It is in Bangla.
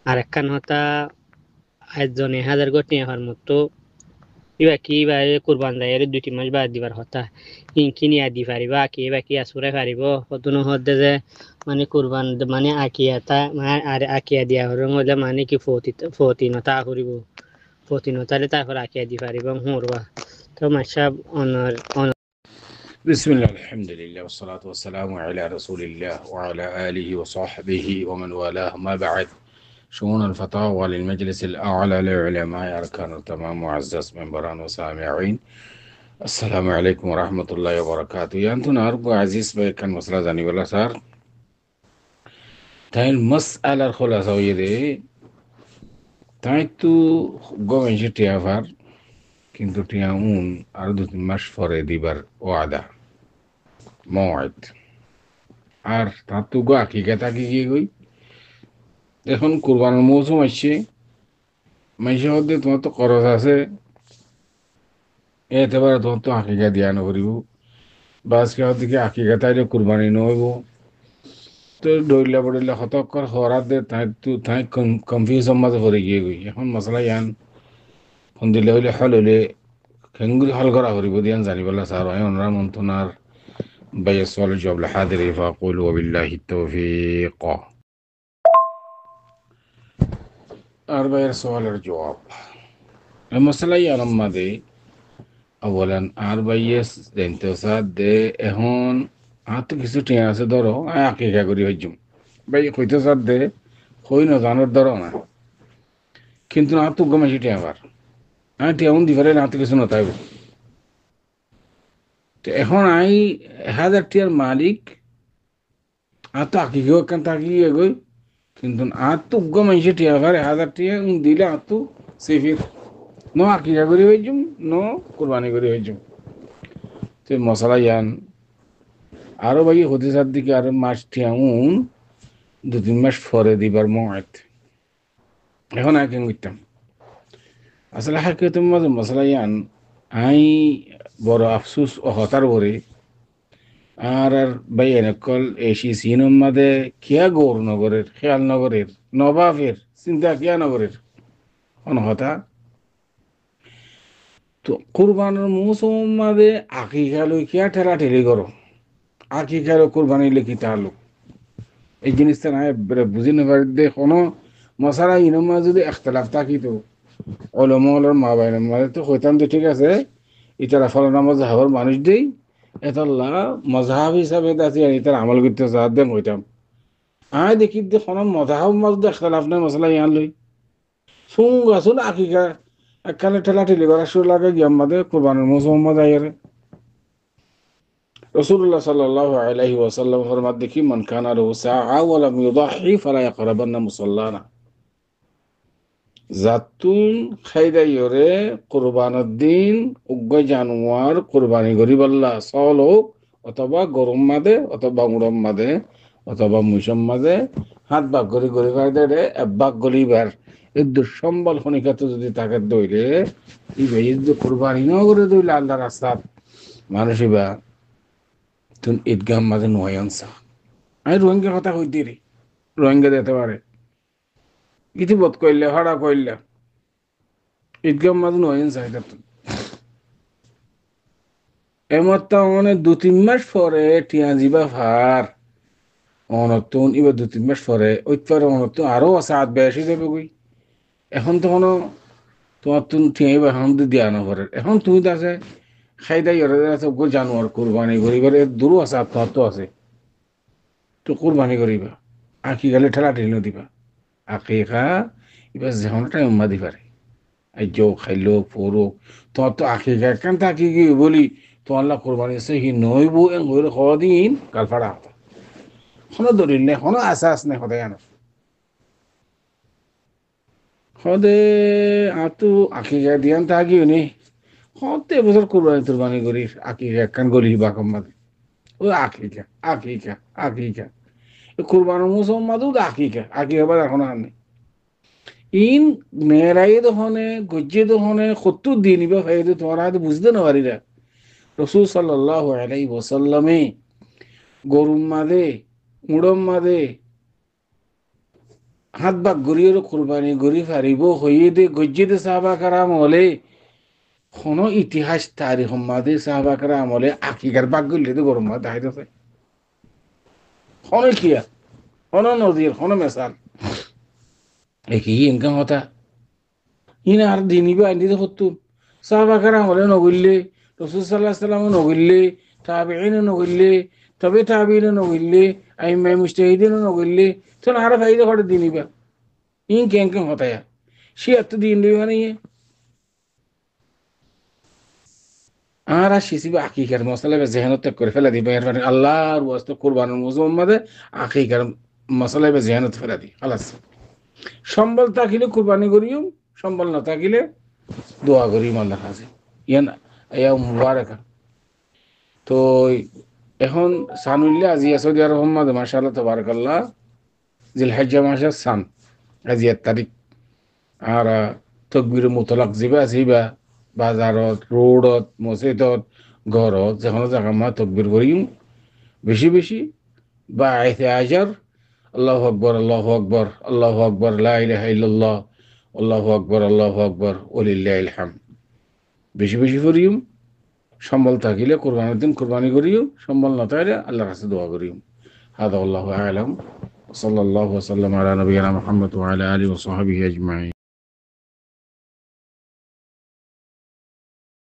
আর একখান হতা আজনে 1000 গটি হওয়ার মতো ইবা কি বা কুরবান দেয় 2-3 মাস বাদ দিবার হতা ইনকিনি আদি পারিবা কি বা কি আসুরে পারিব কতনো হদ্দে যে মানে কুরবান মানে আকিয়াতা মানে আর আকিয়া দিয়া হরং হলে মানে কি ফতিনতা করিব ফতিনতারে তারপর আকিয়া দি পারিব হুরবা তো মাসা অনর بسم الله الحمد لله والصلاة والسلام على رسول الله وعلى آله وصحبه ومن والاه ما بعد شؤون الفتاوى للمجلس الأعلى لعلماء أركان التمام معزز منبران وسامعين السلام عليكم ورحمة الله وبركاته يا أنتم أرجو عزيز كان مسألة زاني ولا صار تاي المسألة الخلاصة ويدي تاي تو قوم تيافر কিন্তু টিয়াউন আরো 2-3 মাস পরে দিবার ওয়াদা মওয়াদ আর তার তো গো আকিকা তাকি গিয়ে গই এখন কুরবানের মৌসুম আসছে মাইসের মধ্যে তোমার তো খরচ আছে এতেবারে তোমার তো আকিকা দিয়া নকরিব বা আজকে দিকে আকিকা তাইলে কুরবানি নহইব তো দৌড়লা পড়িলে হতকর হরাত দে তাই কনফিউজন মাঝে পড়ে গিয়ে গই এখন মশলা ইয়ান ফোন দিলে হইলে হল হইলে খেঙ্গুলি হল করা করিব দিয়ান জানিবলা স্যার ওনারা মন্থনার بي السؤال الجواب لحاضري فأقول وبالله التوفيق أربع سؤال الجواب المسألة يا لما دي أولا أربع انتصاد دي إهون আতো কিছু টিয়া আছে ধরো আকিকা করি হইজুম ভাই কইতে সার দে কই না জানার ধরো না কিন্তু না তো গমেছি টিয়া আবার টিয়া উন দিবারে না তো কিছু নতাইব তো এখন 1000 টিয়ার মালিক আতো আকিকা কান তাকি এগোই কিন্তু আতো গমেছি টিয়া আবার 1000 টিয়া দিলে আতো সেফির নো আকিকা করি হইজুম নো কুরবানি করি হইজুম তো মশলা ইয়ান আরো ভাই হতে সার দিকে আরো মাস টিয়াউন 2-3 মাস পরে দিবার মত এখন আগে করতাম আসলে হাকিকত মাঝে মশলা ইয়ান আই বড় আফসুস ও হতার বরে আর ভাই এনেকল এসি সিনম মাদে কিয়া গৌর নগরের খেয়াল নগরের নবাবের চিন্তা কিয়া নগরের অনহতা তো কুরবানের মৌসুম মাদে আকিকা লই কিয়া ঠেলা ঠেলি করো আকিকা কুরবানি লিখি তাহলো এই জিনিসটা না বুঝি নেবার দে কোনো মশালা ইনমা যদি একতলাফ থাকিত অলমলের মা বাইনের মাঝে তো হইতাম তো ঠিক আছে ইতারা ফলানা মজাহাবের মানুষ দেই এতাল্লা মজাহাব হিসাবে দাঁড়ি ইতার আমল করতে চাহ দেম হইতাম আয় দেখি দে কোনো মজাহাব মাঝে একতলাফ নাই মশলা ইয়ান লই সুং আসুন আকিকা একখানে ঠেলা ঠেলি করা শুরু লাগে গিয়াম মাদে কোরবানের মৌসুম মাঝে আইয়ারে রসুল্লাহ সাল্লাল্লাহু আলাইহি ওয়াসাল্লাম ফরমাত দেখি মান কানা লাহু সাআ ওয়া লাম ইউদাহি ফালা ইয়াকরাবান্না মুসাল্লানা জাতুন খাইদাইয়রে কুরবানের দিন উগ্র জানুয়ার কুরবানি গরিবাল্লা সল হোক অথবা গরম মাদে অথবা মুরম মাদে অথবা মুসম মাদে হাত ভাগ করি গরিবার দেড়ে এক ভাগ গরিবার এই দুঃসম্বল খনিকাতে যদি তাকে দইলে এই ভাই যদি কুরবানি ন করে দইলে আল্লাহ রাস্তাত মানুষিবা তুমি ঈদগাহ মাঝে নয় আনসা আমি রোহিঙ্গার কথা কইতে রে রোহিঙ্গা দিতে পারে কিছু বোধ করলে ভাড়া করলে ঈদগাহ মাঝে নয় আনসা এটা তো এমতা মানে 2-3 মাস পরে টিয়া যাবা ভার অনতুন এবার 2-3 মাস পরে ওই পরে অনতুন আরো সাত বেশি দেবে কই এখন তো কোনো তোমার তুমি টিয়া এবার এখন দিয়া না পারে এখন তুমি তো আছে খাইদাই আছে জানোয়ার কুরবানি করিবার দূরও আছে আত্মহত্য আছে তো কুরবানি করিবা আঁকি গেলে ঠেলা ঠেলি দিবা আকিকা এবার যেমন টাইম মাদি পারে এই যো খাইলো পড়ো তোমার তো আকিকা কেন তাকি গিয়ে বলি তোমার কোরবানি আছে হি নইব হইলে কদিন কাল ফাড়া হতো কোনো দলিল নেই কোনো আশ্বাস নেই সদায় আনো সদে আতো আকিকা দিয়ান তাকিও নি সতে বছর কোরবানি তোরবানি করি আকিকা একখান গলি বাকম মাদে ও আকিকা আকিকা আকিকা কুরবানের মৌসুম মাদু আকিকা আকিকা বাদ এখন আর নেই ইন মেয়েরাই দহনে গজ্জে দহনে 70 দিন ইবা ফাইদে তোমার হয়তো বুঝতে না পারিরা রসুল সাল্লাল্লাহু আলাইহি ওয়াসাল্লামে গরুম মাদে মুড়ম মাদে হাত বাক গরিয়েরও কোরবানি গরি ফারিব হইয়ে দে গজ্জে দে সাহাবাকার আমলে কোনো ইতিহাস তারিখ মাদে সাহাবাকার আমলে আকিকার বাক গলিয়ে দে গরম মাদ দেখাইতেছে কোনো কিয়া কোনো নদীর কোনো মেসাল একই ইনকাম হতা ইনা আর দিনই বা আইনি হতুন সাহাবাকার আমলে নগরলে রসুল সাল্লাহ সাল্লামও নগরলে তাবিঈনও নগরলে তবে তাবিঈনও নগরলে আইমাই মুজতাহিদিনও নগরলে তখন আর ফাইদা করে দিনই বা ইন কেন হতায়া সে এত দিন দিবে মানে আর শিশিবে আকিকার মশলা জেহেনত ত্যাগ করে ফেলা দিবে এর মানে আল্লাহর ওয়াস্তে কুরবানের মুজম্মাদে আকিকার মশলা জেহেনত ফেলা দি খালাস সম্বল থাকিলে কুরবানি করিও সম্বল না থাকিলে দোয়া করিম আল্লাহর কাছে ইয়ান ইয়া মুবারাকা তো এখন সানুল্লাহ আজি সৌদি আরব মাঝে মাশাআল্লাহ তাবারাকাল্লাহ জিলহজ্জা মাসের সান আজি 1 তারিখ আর তকবীর মুতলাক জিবা বাজারত রোডত মসজিদত ঘরত যেখানে জায়গা মা তকবীর করিম বেশি বেশি বা আইতে আজার আল্লাহু আকবার আল্লাহু আকবার আল্লাহু আকবার লা ইলাহা ইল্লাল্লাহ আল্লাহু আকবার ওয়ালিল্লাহিল হামদ বেশি বেশি করিম সম্বল থাকিলে কুরবানির দিন কুরবানি করিও সম্বল না থাকলে আল্লাহর কাছে দোয়া করিও হাদা আল্লাহু আ'লাম সাল্লাল্লাহু ওয়া সাল্লাম আলা নবিয়িনা মুহাম্মদ ওয়া আলা আলিহি ওয়া সাহবিহি আজমাইন